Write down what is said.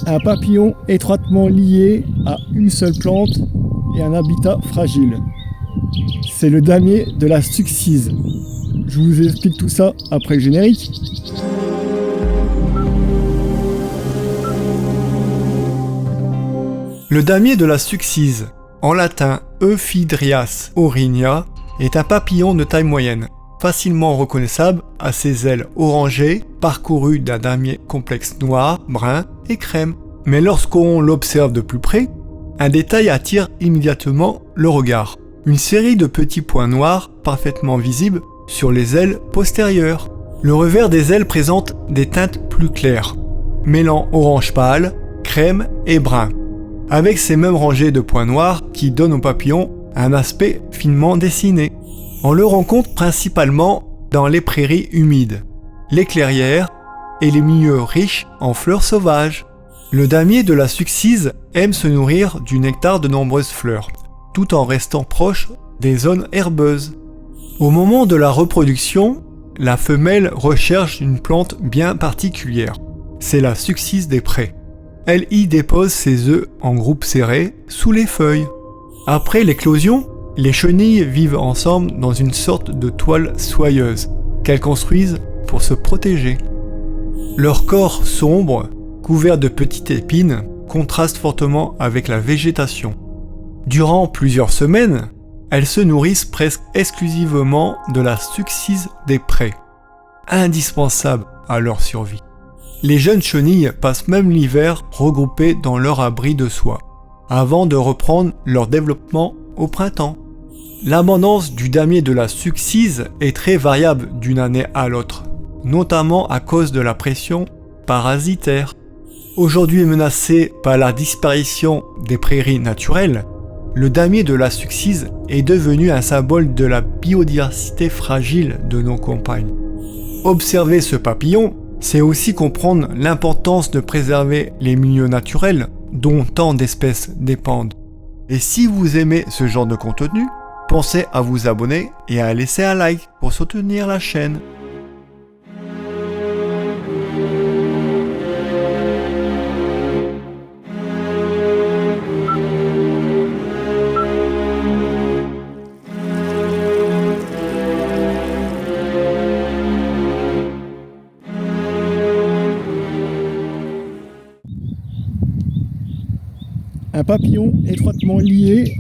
Un papillon étroitement lié à une seule plante et un habitat fragile. C'est le damier de la succise. Je vous explique tout ça après le générique. Le damier de la succise, en latin Euphydrias aurinia, est un papillon de taille moyenne, facilement reconnaissable à ses ailes orangées, parcourues d'un damier complexe noir, brun et crème. Mais lorsqu'on l'observe de plus près, un détail attire immédiatement le regard. Une série de petits points noirs parfaitement visibles sur les ailes postérieures. Le revers des ailes présente des teintes plus claires, mêlant orange pâle, crème et brun, avec ces mêmes rangées de points noirs qui donnent au papillon un aspect finement dessiné. On le rencontre principalement dans les prairies humides, les clairières et les milieux riches en fleurs sauvages. Le damier de la succise aime se nourrir du nectar de nombreuses fleurs, tout en restant proche des zones herbeuses. Au moment de la reproduction, la femelle recherche une plante bien particulière. C'est la succise des prés. Elle y dépose ses œufs en groupe serré sous les feuilles. Après l'éclosion, les chenilles vivent ensemble dans une sorte de toile soyeuse qu'elles construisent pour se protéger. Leur corps sombre, couvert de petites épines, contraste fortement avec la végétation. Durant plusieurs semaines, elles se nourrissent presque exclusivement de la succise des prés, indispensable à leur survie. Les jeunes chenilles passent même l'hiver regroupées dans leur abri de soie, avant de reprendre leur développement au printemps. L'abondance du damier de la succise est très variable d'une année à l'autre, notamment à cause de la pression parasitaire. Aujourd'hui menacé par la disparition des prairies naturelles, le damier de la succise est devenu un symbole de la biodiversité fragile de nos campagnes. Observer ce papillon, c'est aussi comprendre l'importance de préserver les milieux naturels dont tant d'espèces dépendent. Et si vous aimez ce genre de contenu, pensez à vous abonner et à laisser un like pour soutenir la chaîne. Un papillon étroitement lié